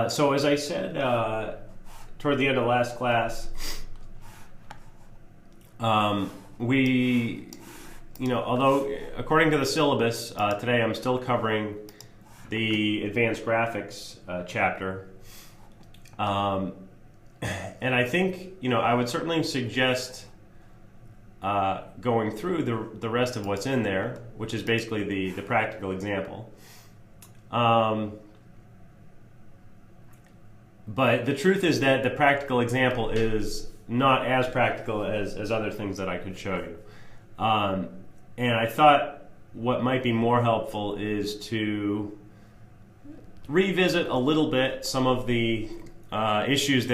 So as I said toward the end of last class, although according to the syllabus, today I'm still covering the advanced graphics chapter. And I think, I would certainly suggest going through the rest of what's in there, which is basically the practical example. But the truth is that the practical example is not as practical as other things that I could show you. And I thought what might be more helpful is to revisit a little bit some of the issues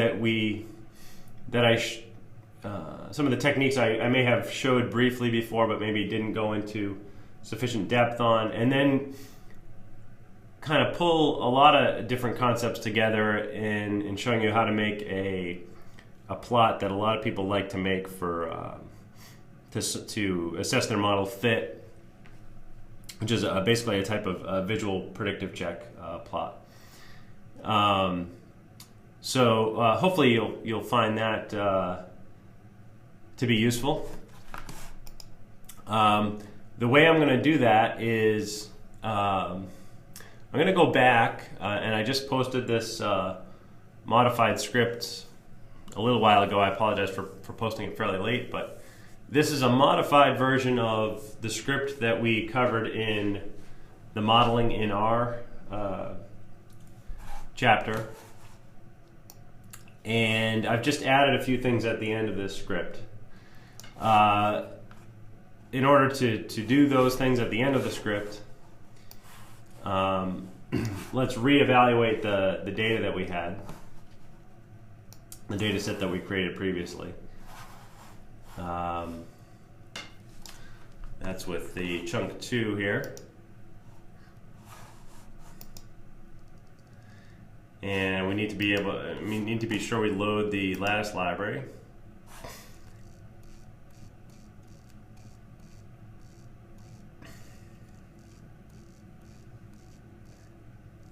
some of the techniques I may have showed briefly before, but maybe didn't go into sufficient depth on, and then kind of pull a lot of different concepts together in showing you how to make a plot that a lot of people like to make for to assess their model fit, which is basically a type of visual predictive check plot. So hopefully you'll find that to be useful. The way I'm going to do that is I'm going to go back and I just posted this modified script a little while ago. I apologize for posting it fairly late, but this is a modified version of the script that we covered in the modeling in R chapter. And I've just added a few things at the end of this script. In order to do those things at the end of the script, let's reevaluate the data that we had, the data set that we created previously. That's with the chunk 2 here. And we need to be sure we load the lattice library.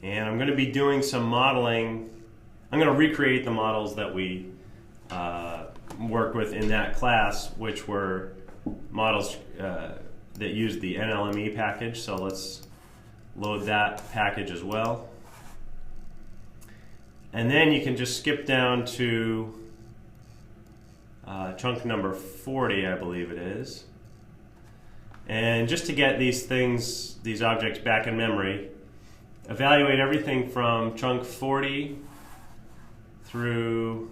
And I'm going to be doing some modeling. I'm going to recreate the models that we worked with in that class, which were models that used the NLME package. So let's load that package as well. And then you can just skip down to chunk number 40, I believe it is. And just to get these objects back in memory, evaluate everything from chunk 40 through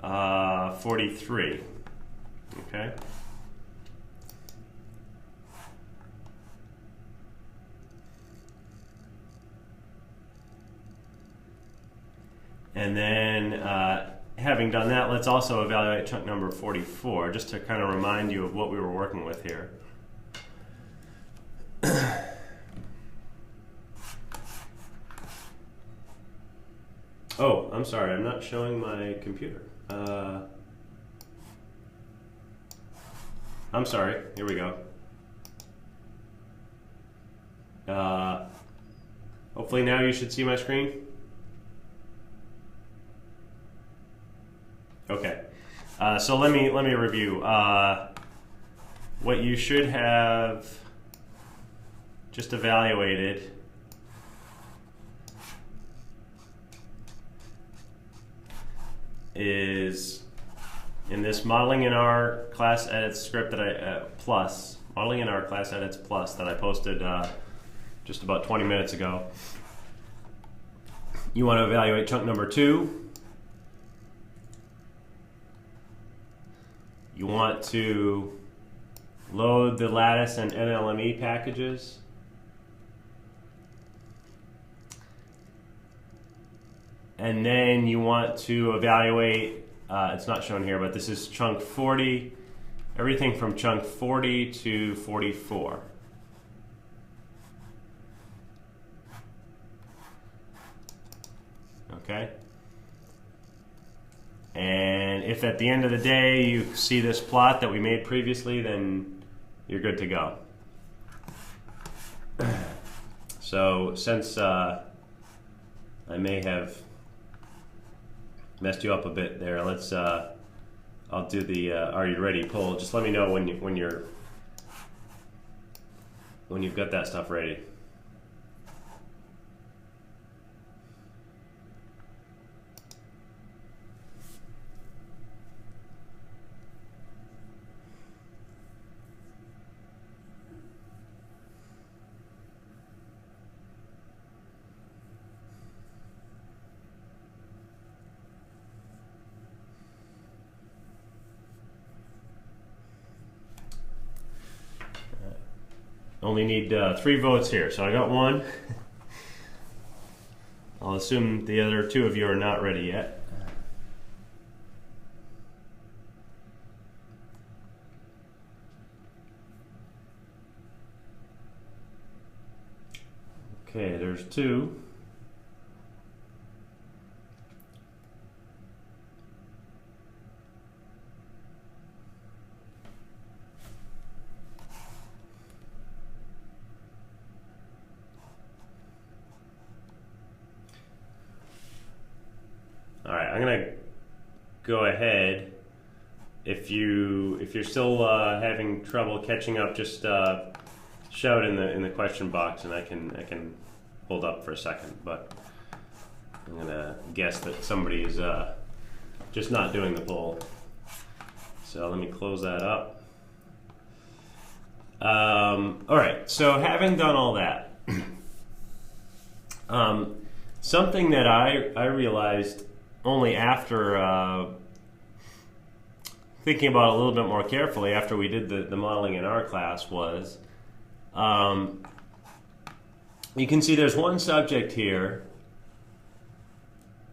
43. Okay. And then, having done that, let's also evaluate chunk number 44, just to kind of remind you of what we were working with here. Oh, I'm sorry, I'm not showing my computer. I'm sorry, here we go. Hopefully now you should see my screen. Okay, so let me review. What you should have just evaluated is in this modeling in R class edits script that modeling in R class edits plus that I posted just about 20 minutes ago. You want to evaluate chunk number 2. You want to load the lattice and NLME packages. And then you want to evaluate, it's not shown here, but this is chunk 40, everything from chunk 40 to 44. Okay? And if at the end of the day you see this plot that we made previously, then you're good to go. So since I may have messed you up a bit there, let's I'll do the are you ready poll. Just let me know when you've got that stuff ready. Only need 3 votes here, so I got 1. I'll assume the other 2 of you are not ready yet. Okay, there's 2. I'm gonna go ahead. If you're still having trouble catching up, just shout in the question box, and I can hold up for a second. But I'm gonna guess that somebody is just not doing the poll. So let me close that up. All right. So having done all that, something that I realized only after thinking about it a little bit more carefully after we did the modeling in our class was, you can see there's one subject here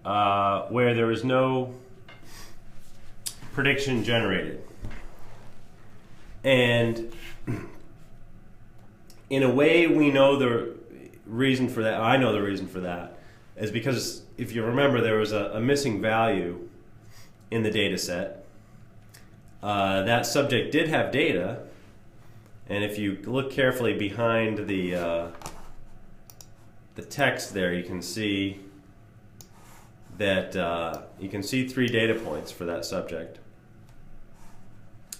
where there is no prediction generated. And in a way, we know the reason for that. I know the reason for that is because if you remember, there was a missing value in the data set. That subject did have data, and if you look carefully behind the text there, you can see that you can see 3 data points for that subject.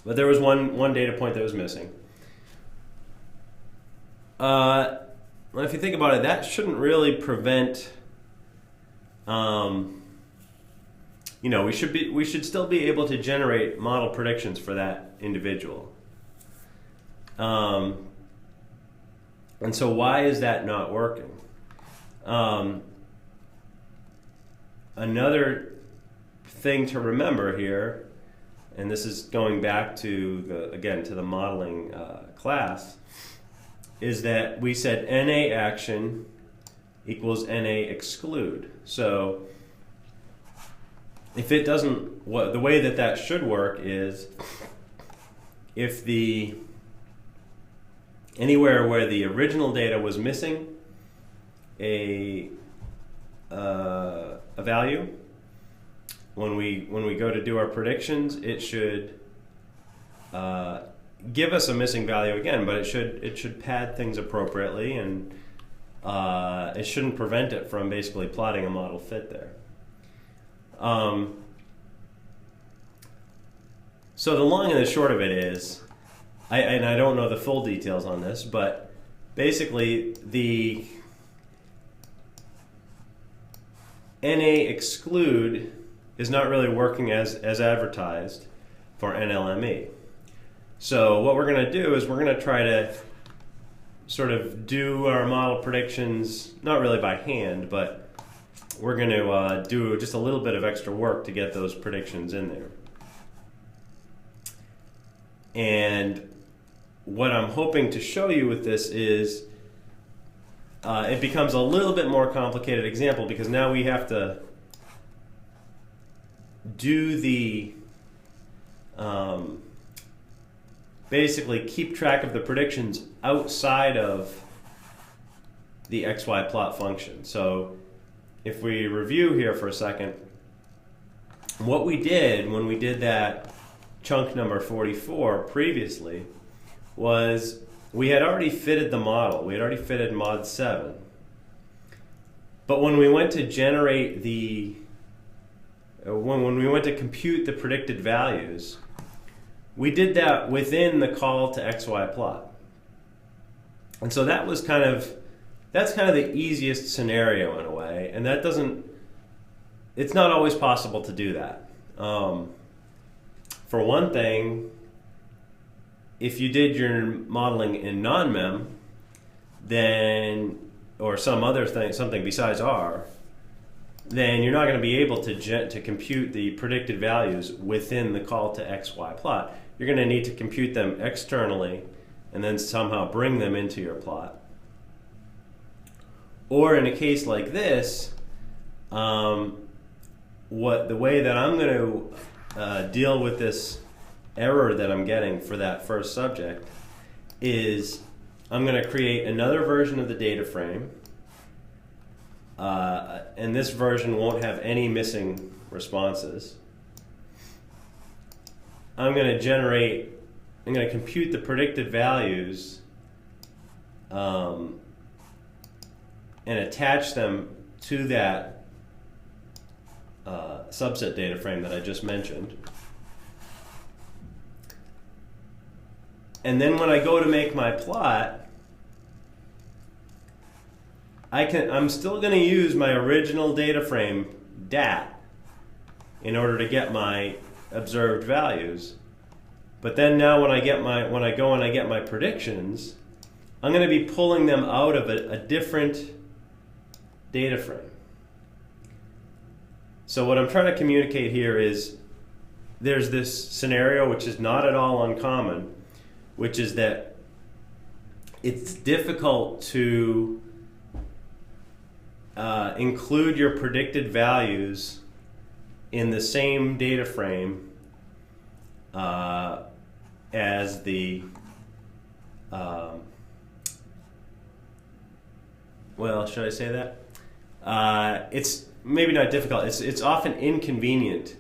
But there was one data point that was missing. Well, if you think about it, that shouldn't really prevent. We should still be able to generate model predictions for that individual. And so why is that not working? Another thing to remember here, and this is going back to the modeling class, is that we said NA action equals NA exclude. So if it doesn't, the way that should work is if anywhere where the original data was missing a value, when we go to do our predictions, it should give us a missing value again, but it should pad things appropriately, and it shouldn't prevent it from basically plotting a model fit there. So the long and the short of it is, and I don't know the full details on this, but basically the NA exclude is not really working as advertised for NLME. So what we're going to do is we're going to try to sort of do our model predictions, not really by hand, but we're going to do just a little bit of extra work to get those predictions in there. And what I'm hoping to show you with this is it becomes a little bit more complicated example, because now we have to do the basically keep track of the predictions outside of the XY plot function. So if we review here for a second, what we did when we did that chunk number 44 previously was we had already fitted the model. We had already fitted mod 7. But when we went to generate the, when we went to compute the predicted values, we did that within the call to XY plot. And so that was that's kind of the easiest scenario in a way, and that doesn't, it's not always possible to do that. For one thing, if you did your modeling in non-mem, then, or some other thing, something besides R, then you're not going to be able to compute the predicted values within the call to XY plot. You're going to need to compute them externally and then somehow bring them into your plot. Or in a case like this, the way that I'm going to deal with this error that I'm getting for that first subject is I'm going to create another version of the data frame, and this version won't have any missing responses. I'm going to compute the predicted values and attach them to that subset data frame that I just mentioned. And then when I go to make my plot, I'm still going to use my original data frame DAT in order to get my observed values. But then now when I go and I get my predictions, I'm going to be pulling them out of a different data frame. So what I'm trying to communicate here is there's this scenario which is not at all uncommon, which is that it's difficult to include your predicted values in the same data frame as the well, should I say that? It's maybe not difficult. It's often inconvenient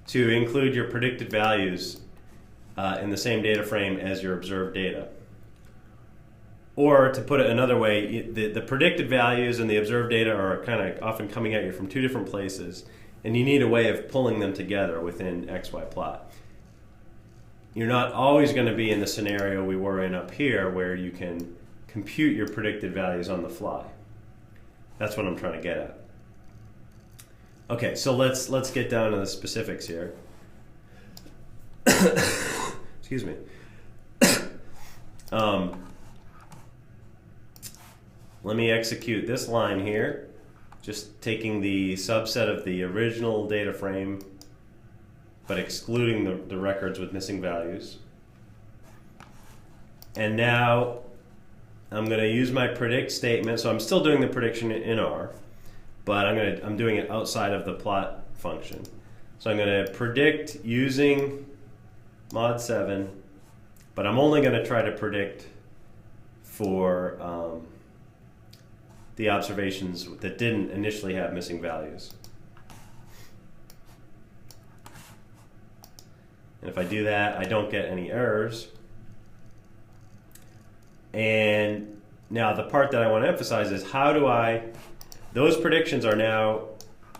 to include your predicted values in the same data frame as your observed data. Or to put it another way, the predicted values and the observed data are kind of often coming at you from two different places, and you need a way of pulling them together within XY plot. You're not always going to be in the scenario we were in up here where you can compute your predicted values on the fly. That's what I'm trying to get at. Okay, so let's get down to the specifics here. Excuse me. Let me execute this line here, just taking the subset of the original data frame, but excluding the records with missing values. And now I'm going to use my predict statement. So I'm still doing the prediction in R, but I'm doing it outside of the plot function. So I'm going to predict using mod 7, but I'm only going to try to predict for the observations that didn't initially have missing values. And if I do that, I don't get any errors. And now the part that I want to emphasize is those predictions are now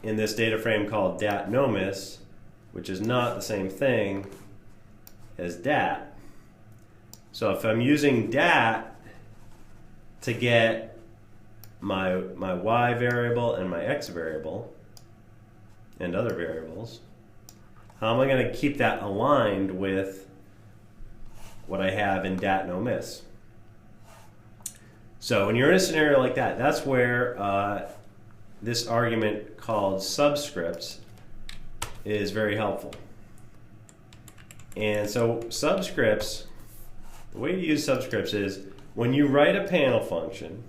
in this data frame called dat nomis, which is not the same thing as dat. So if I'm using dat to get my y variable and my x variable and other variables, how am I going to keep that aligned with what I have in dat nomis? So when you're in a scenario like that, that's where this argument called subscripts is very helpful. And so subscripts, the way to use subscripts is when you write a panel function,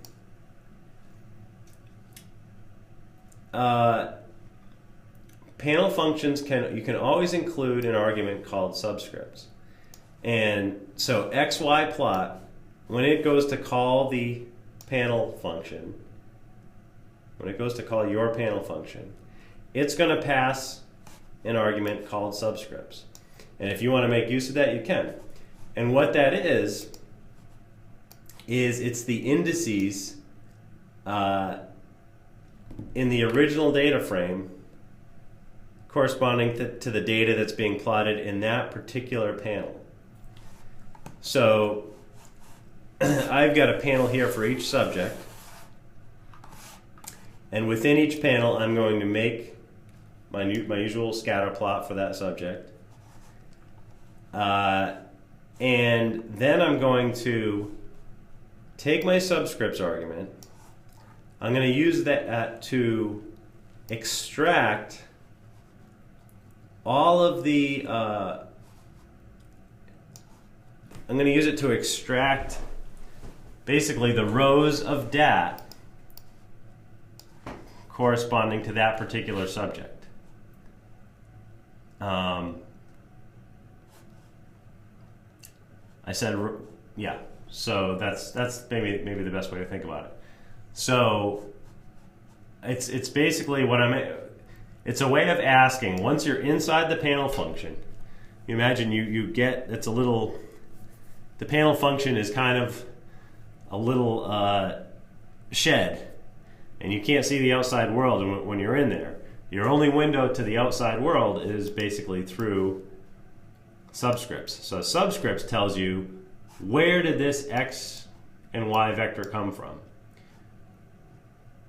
panel functions you can always include an argument called subscripts. And so XY plot, when it goes to call the panel function, when it goes to call your panel function, it's going to pass an argument called subscripts. And if you want to make use of that, you can. And what that is it's the indices in the original data frame corresponding to the data that's being plotted in that particular panel. So I've got a panel here for each subject, and within each panel I'm going to make my usual scatter plot for that subject, and then I'm going to take my subscripts argument. I'm going to use that to extract all of the I'm going to use it to extract basically the rows of DAT corresponding to that particular subject. I said, yeah. So that's maybe the best way to think about it. So it's basically it's a way of asking, once you're inside the panel function, you imagine you get, it's a little, the panel function is kind of a little shed, and you can't see the outside world when you're in there. Your only window to the outside world is basically through subscripts. So subscripts tells you, where did this x and y vector come from?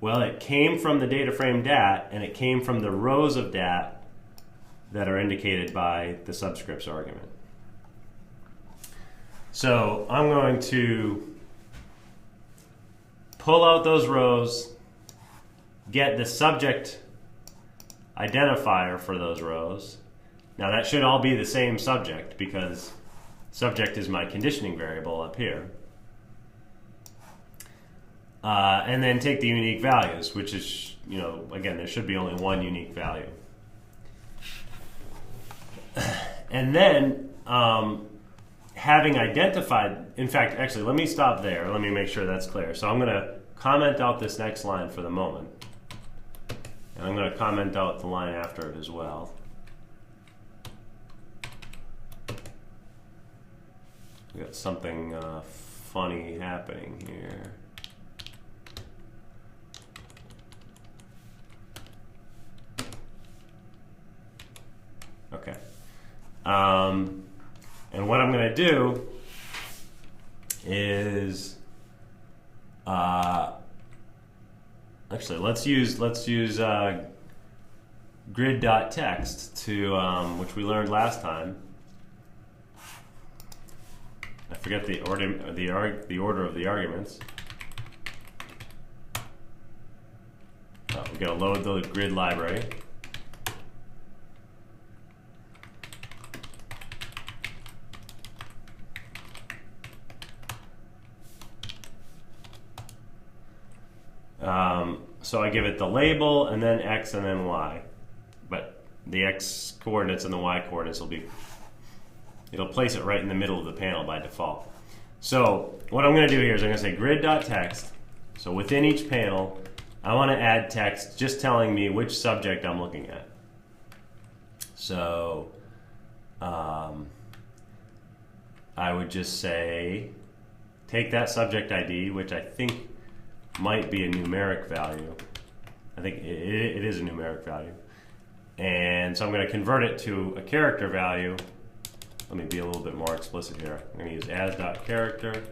Well, it came from the data frame DAT, and it came from the rows of DAT that are indicated by the subscripts argument. So I'm going to pull out those rows, get the subject identifier for those rows. Now that should all be the same subject, because subject is my conditioning variable up here. And then take the unique values, which is, again, there should be only one unique value. And then, having identified, in fact, actually, let me stop there. Let me make sure that's clear. So I'm going to comment out this next line for the moment. And I'm going to comment out the line after it as well. We got something funny happening here. Okay. And what I'm going to do is actually let's use grid.text to which we learned last time. I forget the order of the arguments. We're going to load the grid library. So I give it the label, and then x, and then y. But the x coordinates and the y coordinates it'll place it right in the middle of the panel by default. So what I'm going to do here is I'm going to say grid.text. So within each panel, I want to add text just telling me which subject I'm looking at. So I would just say, take that subject ID, which I think might be a numeric value. I think it is a numeric value. And so I'm going to convert it to a character value. Let me be a little bit more explicit here. I'm going to use as.character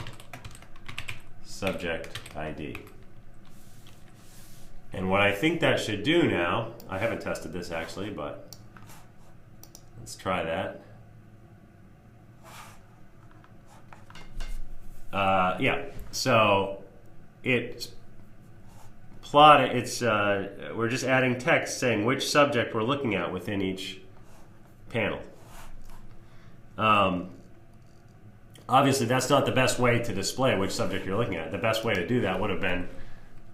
subject ID. And what I think that should do now, I haven't tested this actually, but let's try that. Yeah, so it's plotted. We're just adding text saying which subject we're looking at within each panel. Obviously, that's not the best way to display which subject you're looking at. The best way to do that would have been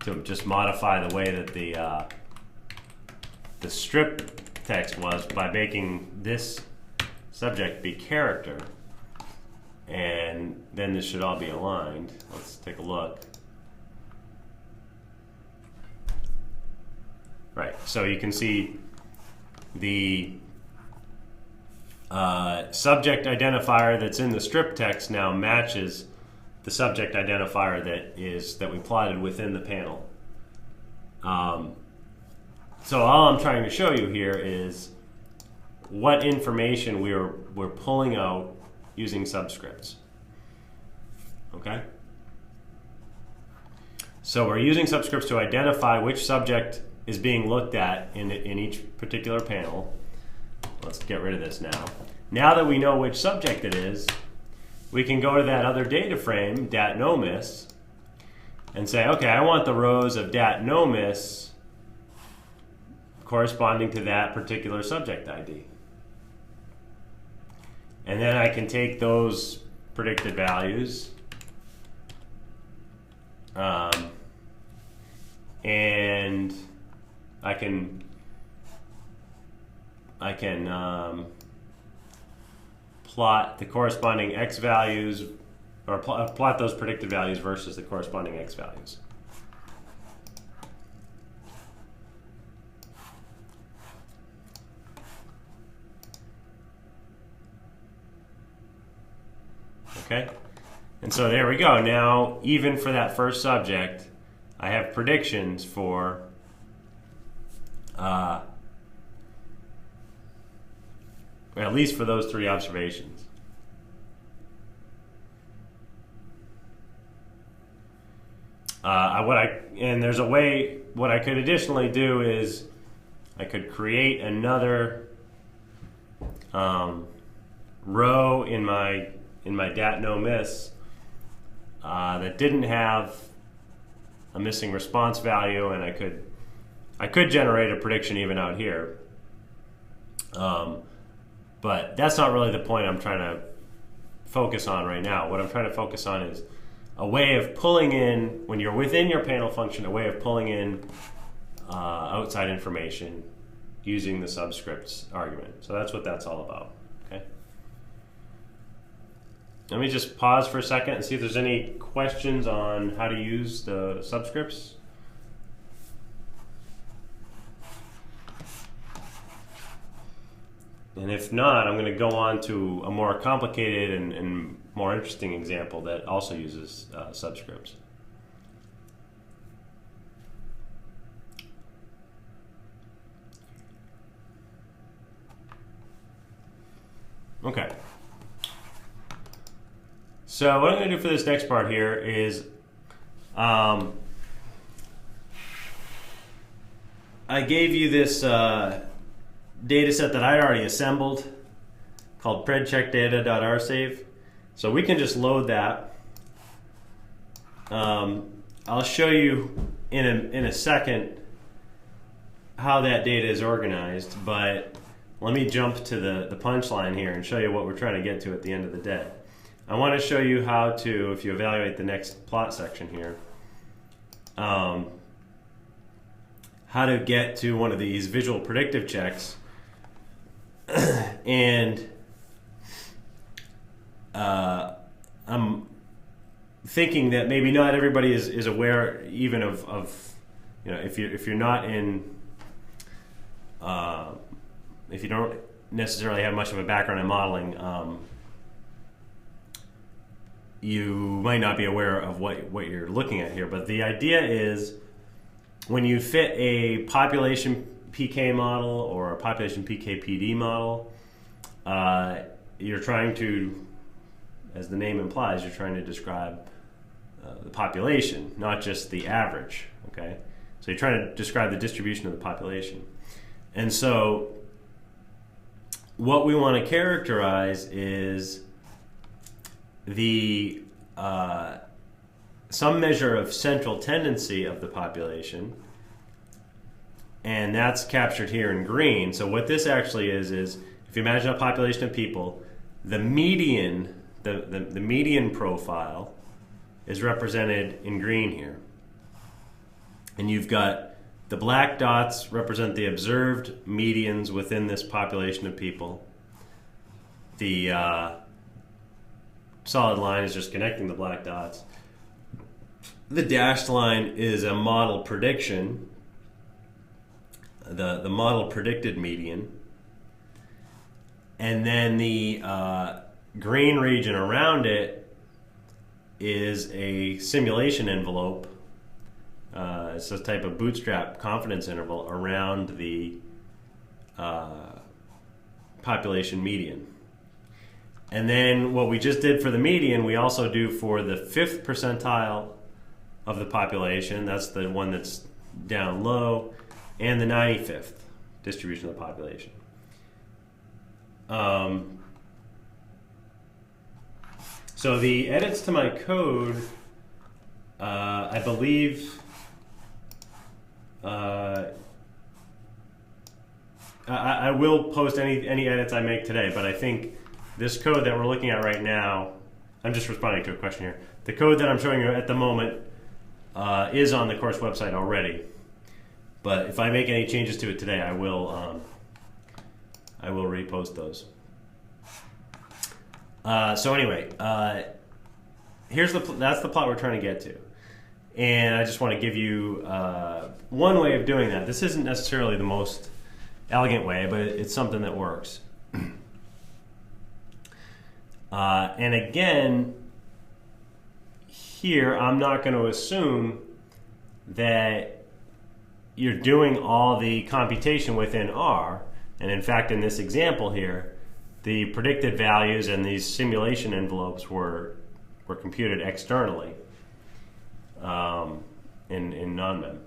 to just modify the way that the strip text was by making this subject be character, and then this should all be aligned. Let's take a look. Right, so you can see the subject identifier that's in the strip text now matches the subject identifier that we plotted within the panel. So all I'm trying to show you here is what information we're pulling out using subscripts. Okay? So we're using subscripts to identify which subject is being looked at in each particular panel. Let's get rid of this now. Now that we know which subject it is, we can go to that other data frame, dat no miss, and say, okay, I want the rows of dat no miss corresponding to that particular subject ID. And then I can take those predicted values and I can plot the corresponding x values, or plot those predicted values versus the corresponding x values. Okay, and so there we go. Now, even for that first subject, I have predictions for at least for those 3 observations. And there's a way. What I could additionally do is I could create another row in my dat no miss that didn't have a missing response value, and I could generate a prediction even out here. But that's not really the point I'm trying to focus on right now. What I'm trying to focus on is a way of pulling in, when you're within your panel function, a way of pulling in outside information using the subscripts argument. So that's what that's all about. Okay. Let me just pause for a second and see if there's any questions on how to use the subscripts. And if not, I'm going to go on to a more complicated and more interesting example that also uses subscripts. Okay. So what I'm going to do for this next part here is I gave you this data set that I already assembled called predcheckdata.rsave. So we can just load that. I'll show you in a second how that data is organized, but let me jump to the punchline here and show you what we're trying to get to at the end of the day. I want to show you how to, if you evaluate the next plot section here, how to get to one of these visual predictive checks. And I'm thinking that maybe not everybody is aware even of you know, if you're not in if you don't necessarily have much of a background in modeling, you might not be aware of what you're looking at here. But the idea is, when you fit a population PK model or a population PK-PD model, you're trying to, as the name implies, you're trying to describe the population, not just the average. Okay, so you're trying to describe the distribution of the population. And so what we want to characterize is the some measure of central tendency of the population, and that's captured here in green. So what this actually is if you imagine a population of people, the median, the median profile is represented in green here. And you've got the black dots represent the observed medians within this population of people. The solid line is just connecting the black dots. The dashed line is a model prediction, the model predicted median. And then the green region around it is a simulation envelope It's a type of bootstrap confidence interval around the population median. And then what we just did for the median, we also do for the 5th percentile of the population. That's the one that's down low, and the 95th distribution of the population. So the edits to my code, I believe, I will post any edits I make today, but I think this code that we're looking at right now, I'm just responding to a question here. The code that I'm showing you at the moment is on the course website already, but if I make any changes to it today, I will repost those. So anyway, that's the plot we're trying to get to, and I just want to give you one way of doing that. This isn't necessarily the most elegant way, but it's something that works. And again, here I'm not going to assume that you're doing all the computation within R, and in fact in this example here, the predicted values and these simulation envelopes were computed externally in non-mem.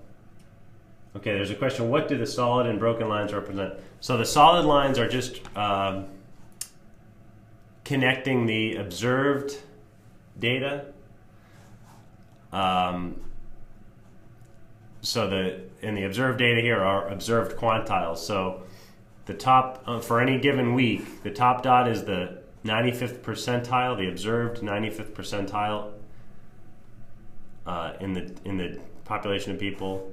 Okay, there's a question, what do the solid and broken lines represent? So the solid lines are just connecting the observed data. In the observed data here are observed quantiles. So the top, for any given week, the top dot is the 95th percentile, the observed 95th percentile in the population of people.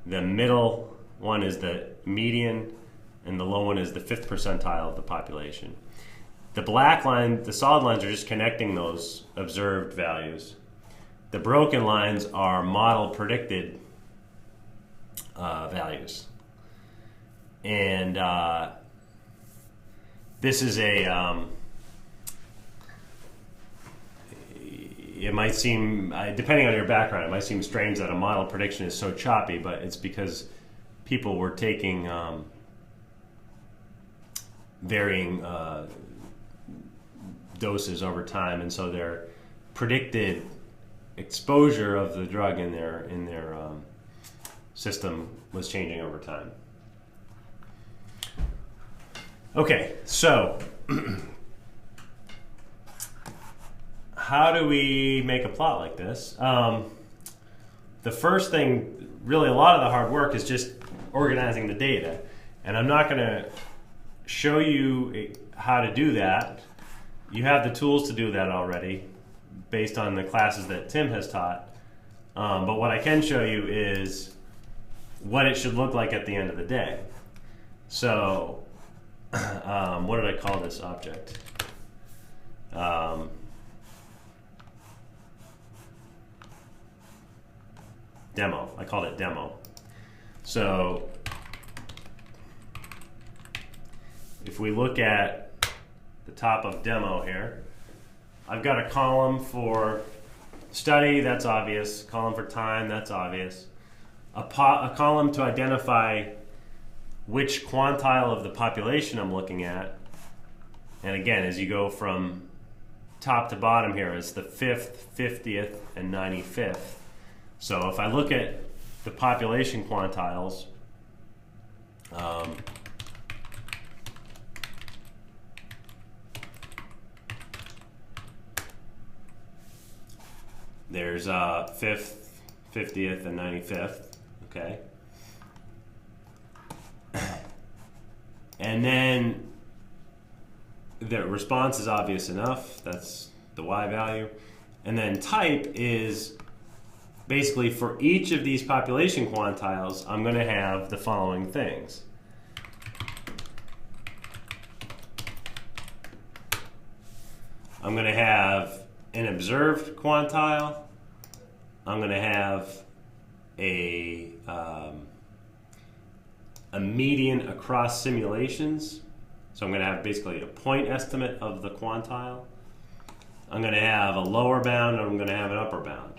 The middle one is the median, and the low one is the 5th percentile of the population. The black line, the solid lines are just connecting those observed values. The broken lines are model predicted values. And this is a, it might seem, depending on your background, it might seem strange that a model prediction is so choppy, but it's because people were taking varying doses over time, and so their predicted exposure of the drug in their system was changing over time. Okay, so how do we make a plot like this? The first thing, really a lot of the hard work, is just organizing the data, and I'm not going to show you how to do that. You have the tools to do that already based on the classes that Tim has taught. But what I can show you is what it should look like at the end of the day. So what did I call this object? Demo. I called it demo. So if we look at the top of demo here, I've got a column for study, that's obvious. Column for time, that's obvious. A column to identify which quantile of the population I'm looking at. And again, as you go from top to bottom here, it's the 5th, 50th, and 95th. So if I look at the population quantiles, there's 5th, 50th, and 95th, okay? And then the response is obvious enough, that's the Y value. And then type is basically for each of these population quantiles, I'm going to have the following things. I'm going to have an observed quantile. I'm going to have a median across simulations. So I'm going to have basically a point estimate of the quantile. I'm going to have a lower bound, and I'm going to have an upper bound.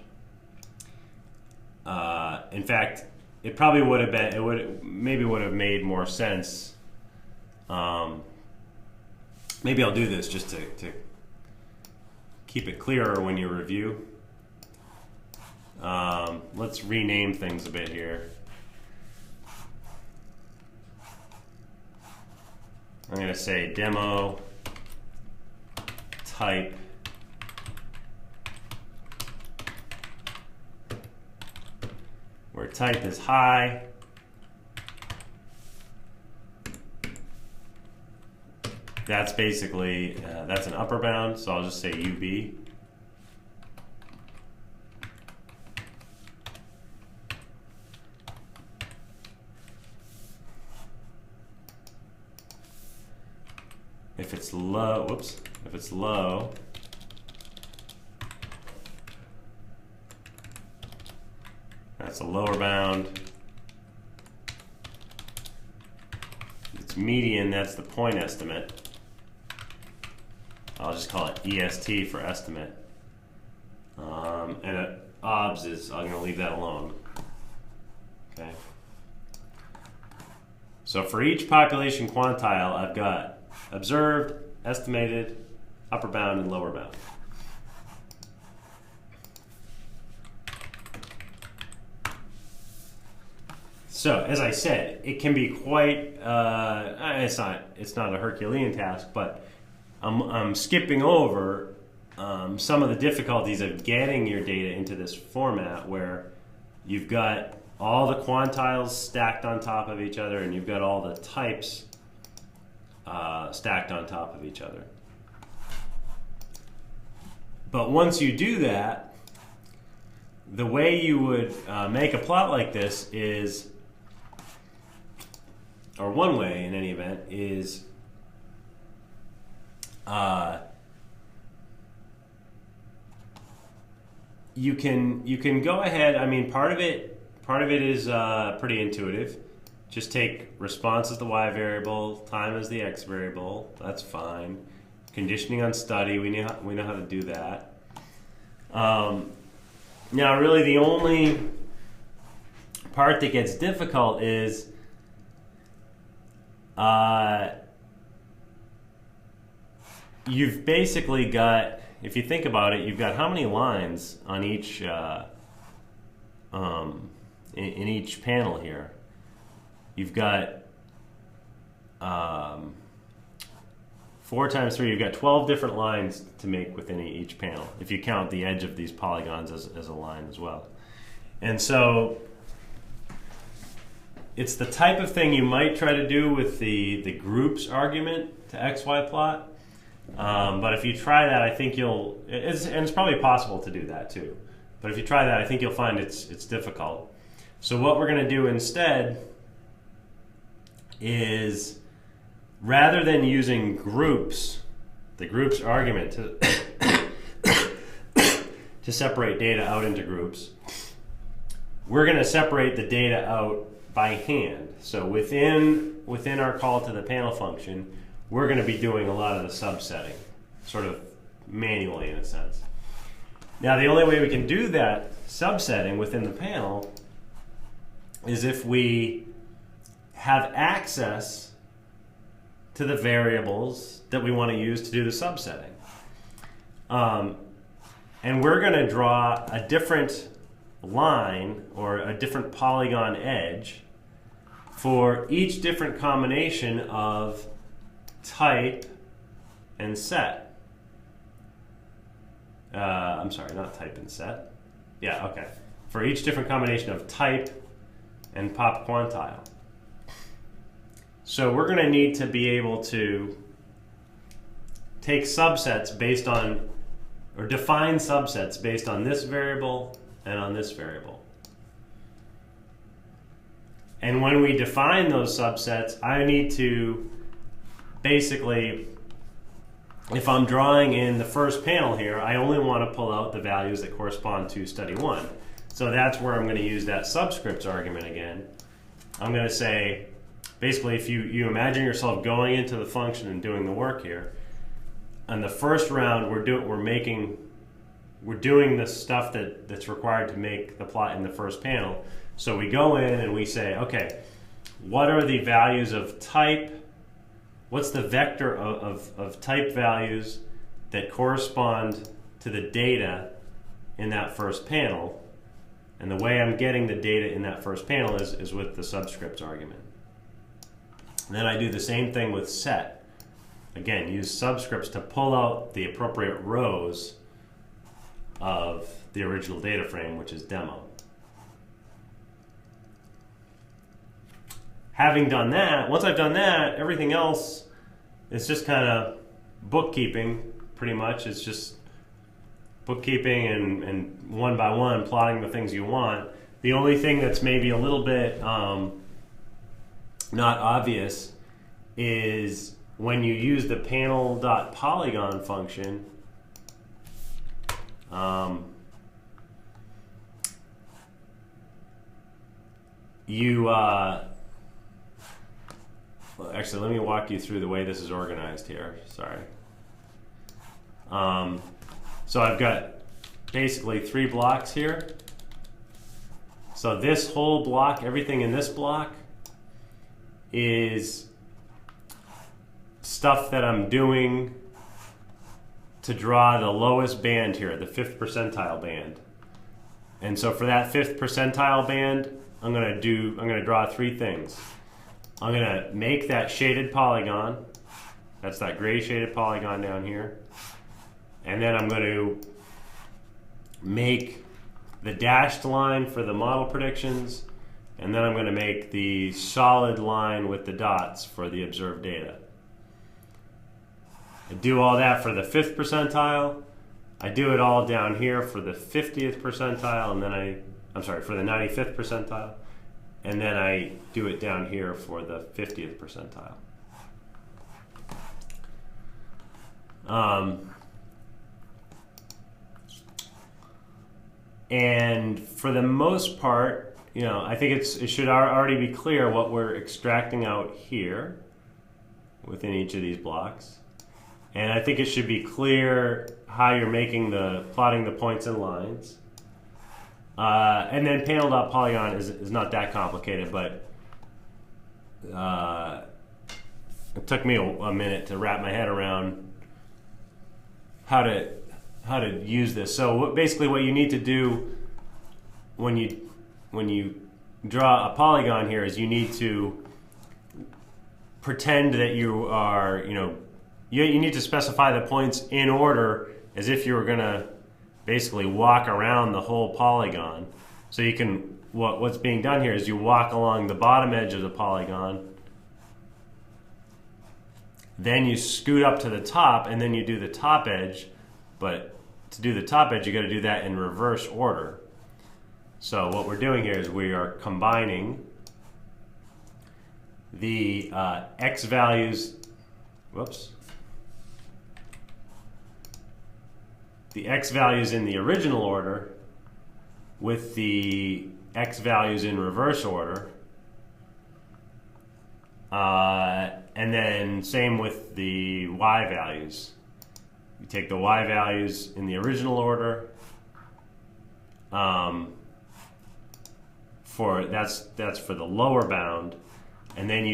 In fact, it probably would have been, maybe would have made more sense. Maybe I'll do this just to keep it clearer when you review. Let's rename things a bit here. I'm going to say demo type where type is high. That's basically, that's an upper bound, so I'll just say UB. If it's low, whoops, if it's low, that's a lower bound. If it's median, that's the point estimate. I'll just call it EST for estimate. And OBS is, I'm going to leave that alone. Okay. So for each population quantile, I've got observed, estimated, upper bound, and lower bound. So as I said, it can be quite, it's not a Herculean task, but I'm skipping over some of the difficulties of getting your data into this format where you've got all the quantiles stacked on top of each other and you've got all the types stacked on top of each other. But once you do that, the way you would make a plot like this is, or one way in any event, is you can go ahead. I mean, part of it is pretty intuitive. Just take response as the y variable, time as the x variable. That's fine. Conditioning on study, we know how to do that. Now, really, the only part that gets difficult is you've basically got, if you think about it, you've got how many lines on each in each panel here? You've got 4 times 3, you've got 12 different lines to make within each panel, if you count the edge of these polygons as a line as well. And so it's the type of thing you might try to do with the groups argument to XY plot. But if you try that, I think and it's probably possible to do that too. But if you try that, I think you'll find it's difficult. So what we're going to do instead is, rather than using groups, the groups argument to separate data out into groups, we're going to separate the data out by hand. So within our call to the panel function, we're going to be doing a lot of the subsetting, sort of manually in a sense. Now, the only way we can do that subsetting within the panel is if we have access to the variables that we want to use to do the subsetting. And we're going to draw a different line or a different polygon edge for each different combination of type and set. I'm sorry, not type and set. Yeah, okay. For each different combination of type and pop quantile. So we're going to need to be able to take subsets based on, or define subsets based on this variable and on this variable. And when we define those subsets, I need to basically, if I'm drawing in the first panel here, I only want to pull out the values that correspond to study 1. So that's where I'm going to use that subscripts argument again. I'm going to say, basically, if you imagine yourself going into the function and doing the work here, on the first round we're making we're doing the stuff that's required to make the plot in the first panel. So we go in and we say, okay, what are the values of type? What's the vector of type values that correspond to the data in that first panel? And the way I'm getting the data in that first panel is with the subscripts argument. And then I do the same thing with set. Again, use subscripts to pull out the appropriate rows of the original data frame, which is demo. Having done that, once I've done that, everything else is just kind of bookkeeping, pretty much. It's just bookkeeping and one by one plotting the things you want. The only thing that's maybe a little bit not obvious is when you use the panel.polygon function, actually, let me walk you through the way this is organized here. Sorry. So I've got basically 3 blocks here. So this whole block, everything in this block, is stuff that I'm doing to draw the lowest band here, the 5th percentile band. And so for that 5th percentile band, I'm gonna draw 3 things. I'm gonna make that shaded polygon. That's that gray shaded polygon down here. And then I'm going to make the dashed line for the model predictions. And then I'm going to make the solid line with the dots for the observed data. I do all that for the 5th percentile. I do it all down here for the 50th percentile, and then for the 95th percentile. And then I do it down here for the 50th percentile. And for the most part, I think it should already be clear what we're extracting out here within each of these blocks. And I think it should be clear how you're plotting the points and lines. And then panel.polygon is not that complicated, but it took me a minute to wrap my head around how to use this. So basically what you need to do when you draw a polygon here is you need to pretend that you are, you need to specify the points in order as if you were going to basically walk around the whole polygon. So you can, what's being done here is you walk along the bottom edge of the polygon, then you scoot up to the top, and then you do the top edge. But to do the top edge, you got to do that in reverse order. So what we're doing here is we are combining the x values, the x values in the original order with the x values in reverse order. And then same with the y values. You take the y values in the original order. That's for the lower bound, and then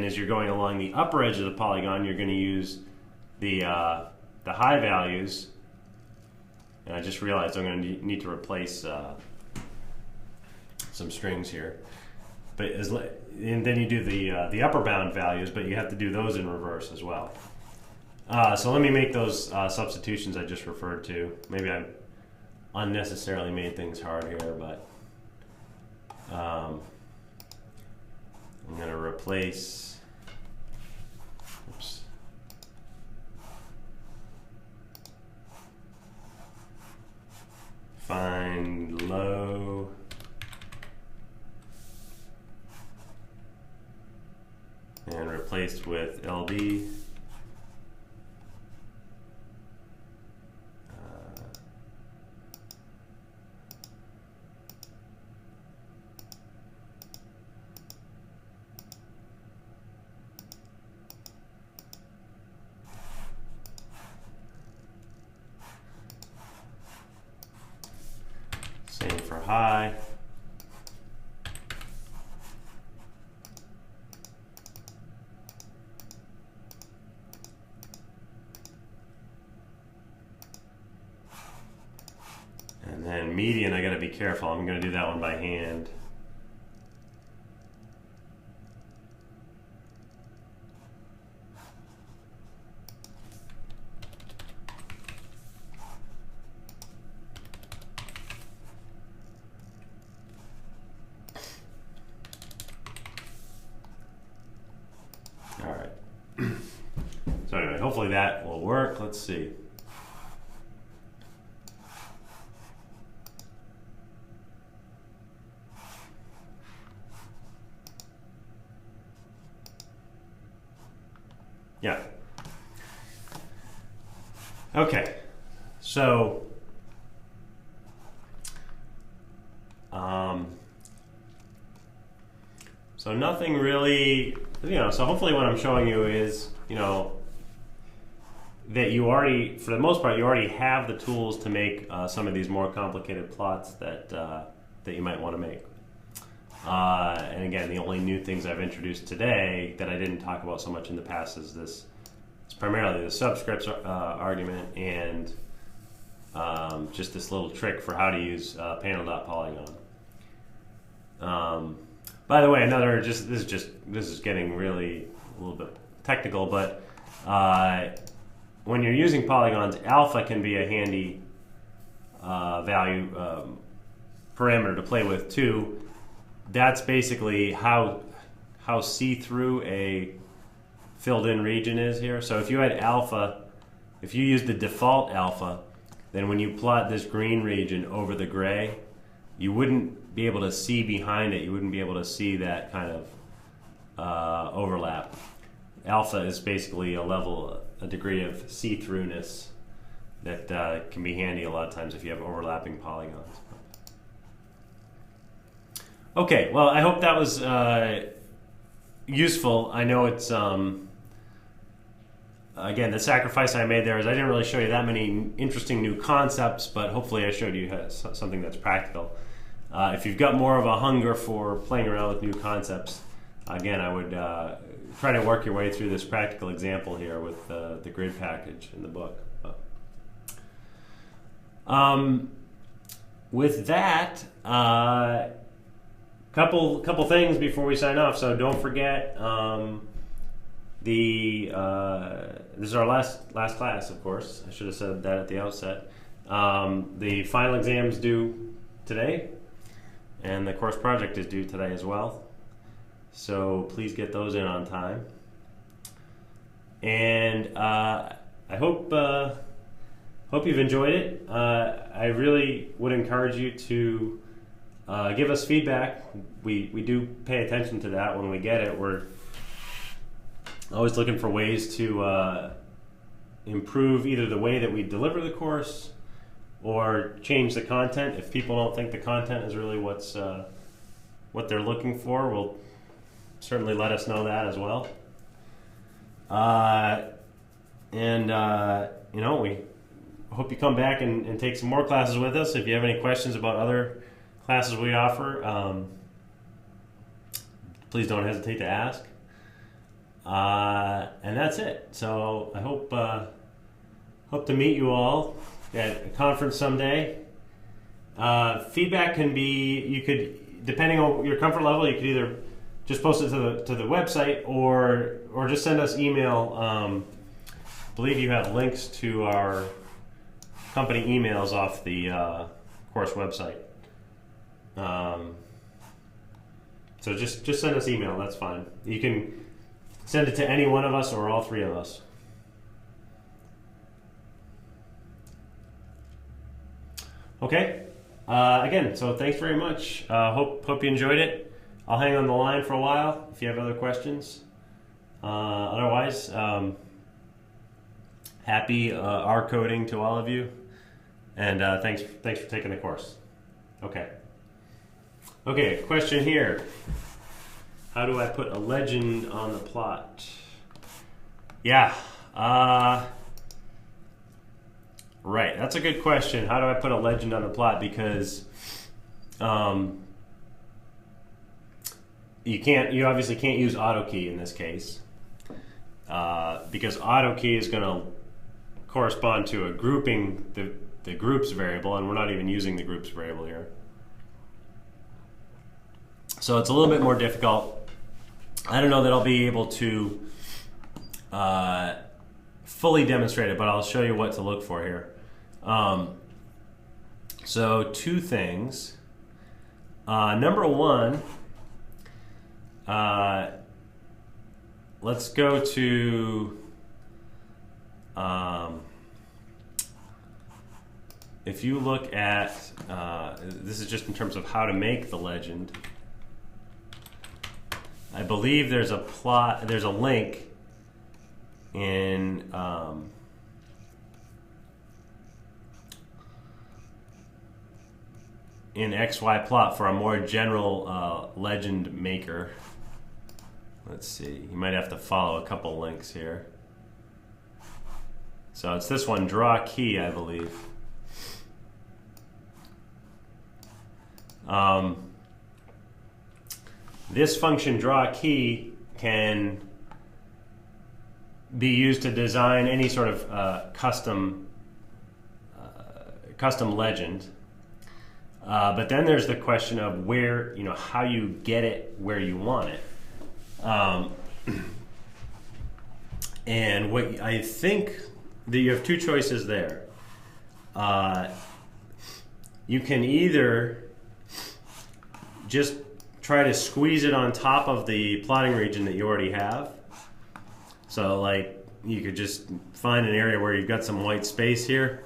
as you're going along the upper edge of the polygon, you're going to use the high values. And I just realized I'm going to need to replace some strings here. And then you do the upper bound values, but you have to do those in reverse as well. So let me make those substitutions I just referred to. Maybe I unnecessarily made things hard here, but I'm going to replace, find low and replaced with LB. high. And then median, I got to be careful. I'm going to do that one by hand. All right. So anyway, hopefully that will work. Let's see. Yeah. Okay. So, so nothing really, so hopefully what I'm showing you is, that you already, for the most part, you already have the tools to make some of these more complicated plots that you might want to make. And again, the only new things I've introduced today that I didn't talk about so much in the past is this. It's primarily the subscripts argument and just this little trick for how to use panel.polygon. By the way, this is getting really a little bit technical, but when you're using polygons, alpha can be a handy value parameter to play with too. That's basically how see-through a filled-in region is here. So if you had alpha, if you use the default alpha, then when you plot this green region over the gray, you wouldn't be able to see behind it. You wouldn't be able to see that kind of overlap. Alpha is basically a degree of see-throughness that can be handy a lot of times if you have overlapping polygons. Okay, well, I hope that was useful. I know it's, again, the sacrifice I made there is I didn't really show you that many interesting new concepts, but hopefully I showed you something that's practical. If you've got more of a hunger for playing around with new concepts, again, I would try to work your way through this practical example here with the grid package in the book. With that, couple things before we sign off. So don't forget, this is our last class, of course. I should have said that at the outset. The final exam is due today, and the course project is due today as well. So please get those in on time. And I hope you've enjoyed it. I really would encourage you to give us feedback. We do pay attention to that when we get it. We're always looking for ways to improve either the way that we deliver the course or change the content. If people don't think the content is really what they're looking for, we'll certainly let us know that as well. We hope you come back and take some more classes with us. If you have any questions about other classes we offer, please don't hesitate to ask. And that's it. So I hope to meet you all at a conference someday. Feedback can be, you could, depending on your comfort level, you could either just post it to the website or just send us email. I believe you have links to our company emails off the course website. So just send us email, that's fine. You can send it to any one of us or all three of us. Okay, again, so thanks very much. Hope you enjoyed it. I'll hang on the line for a while if you have other questions. Otherwise, happy R coding to all of you, and thanks for taking the course. Okay, question here. How do I put a legend on the plot? Yeah, right, that's a good question. How do I put a legend on the plot? Because you obviously can't use AutoKey in this case because AutoKey is going to correspond to a grouping, the groups variable, and we're not even using the groups variable here. So it's a little bit more difficult. I don't know that I'll be able to fully demonstrate it, but I'll show you what to look for here. So two things. Number one, let's go to if you look at this is just in terms of how to make the legend. I believe there's a link in XY plot for a more general legend maker. Let's see, you might have to follow a couple links here. So it's this one, draw key, I believe. This function, draw key, can be used to design any sort of custom legend. But then there's the question of where, how you get it where you want it. And what I think that you have two choices there. You can either just try to squeeze it on top of the plotting region that you already have. So like you could just find an area where you've got some white space here,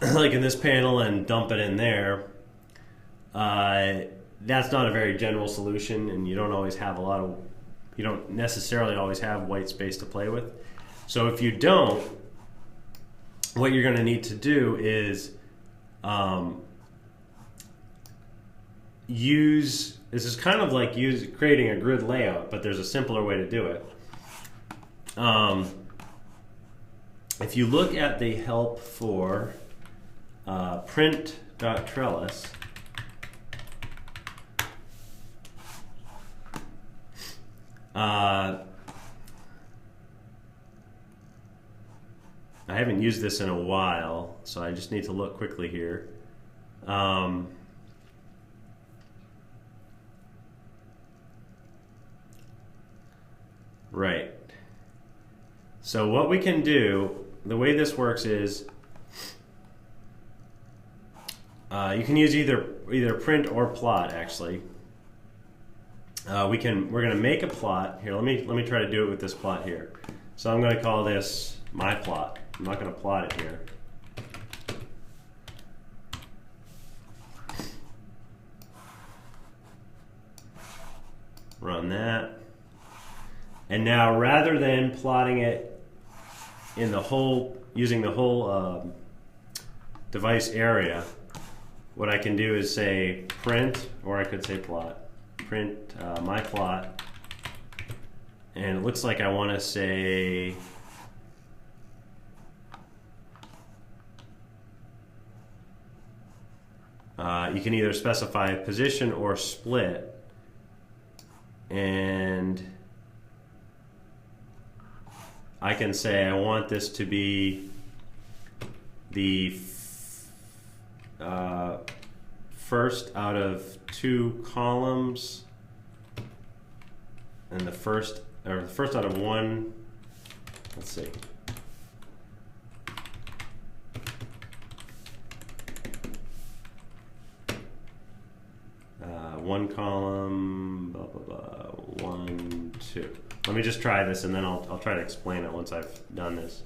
like in this panel, and dump it in there. That's not a very general solution, and you don't necessarily always have white space to play with. So if you don't, what you're going to need to do is this is kind of like creating a grid layout, but there's a simpler way to do it. If you look at the help for print.trellis, I haven't used this in a while, so I just need to look quickly here. Right. So what we can do, the way this works is you can use either print or plot, actually. We're going to make a plot here. Let me try to do it with this plot here. So I'm going to call this my plot. I'm not going to plot it here. Run that. And now, rather than plotting it in using the whole device area, what I can do is say print, or I could say plot. Print my plot, and it looks like I want to say you can either specify position or split, and I can say I want this to be the first out of 2 columns, and the first out of 1. Let's see. One column, blah blah blah. 1, 2. Let me just try this, and then I'll try to explain it once I've done this.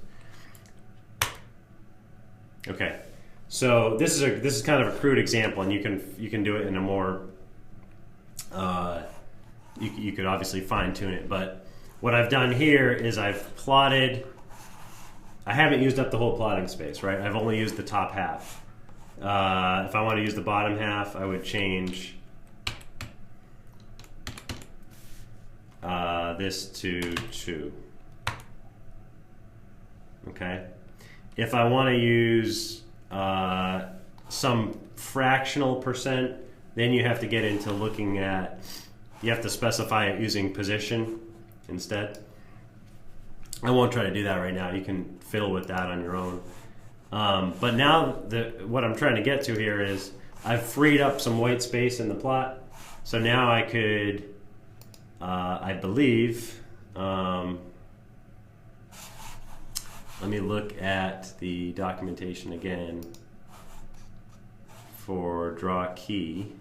Okay. So this is kind of a crude example, and you can do it in a more you could obviously fine tune it. But what I've done here is I've plotted. I haven't used up the whole plotting space, right? I've only used the top half. If I want to use the bottom half, I would change this to 2. Okay. If I want to use some fractional percent, then you have to get into looking at, you have to specify it using position instead. I won't try to do that right now. You can fiddle with that on your own. But now what I'm trying to get to here is I've freed up some white space in the plot. So now I could, I believe, let me look at the documentation again for draw key.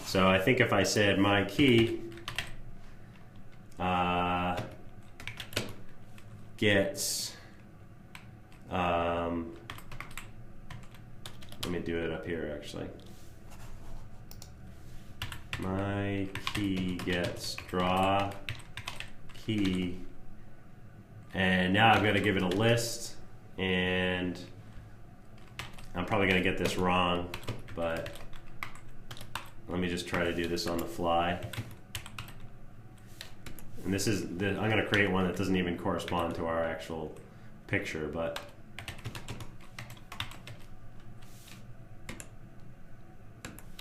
So I think if I said my key gets, let me do it up here actually. My key gets draw key, and now I've got to give it a list, and I'm probably going to get this wrong, but let me just try to do this on the fly. And this is, I'm going to create one that doesn't even correspond to our actual picture, but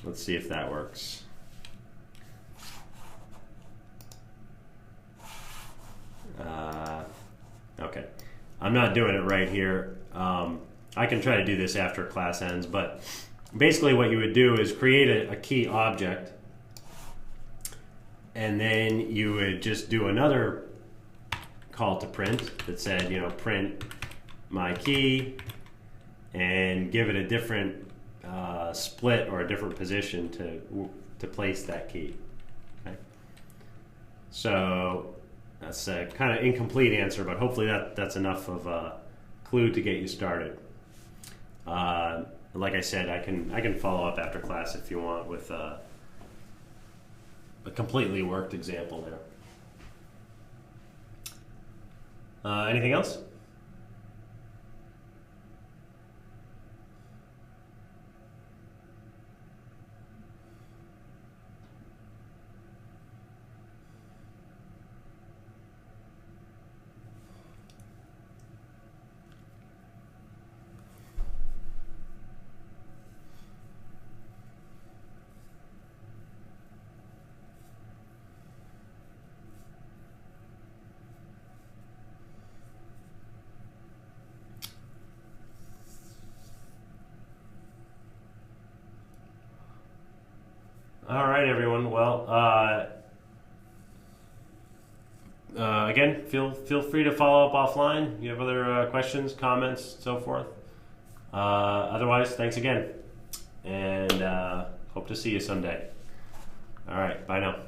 let's see if that works. Okay, I'm not doing it right here. I can try to do this after class ends, but basically what you would do is create a key object, and then you would just do another call to print that said, you know, print my key, and give it a different split or a different position to place that key. Okay. So that's a kind of incomplete answer, but hopefully that's enough of a clue to get you started. Like I said, I can follow up after class if you want with a completely worked example there. Anything else? All right, everyone. Well, again, feel free to follow up offline. You have other questions, comments, so forth. Otherwise, thanks again, and hope to see you someday. All right, bye now.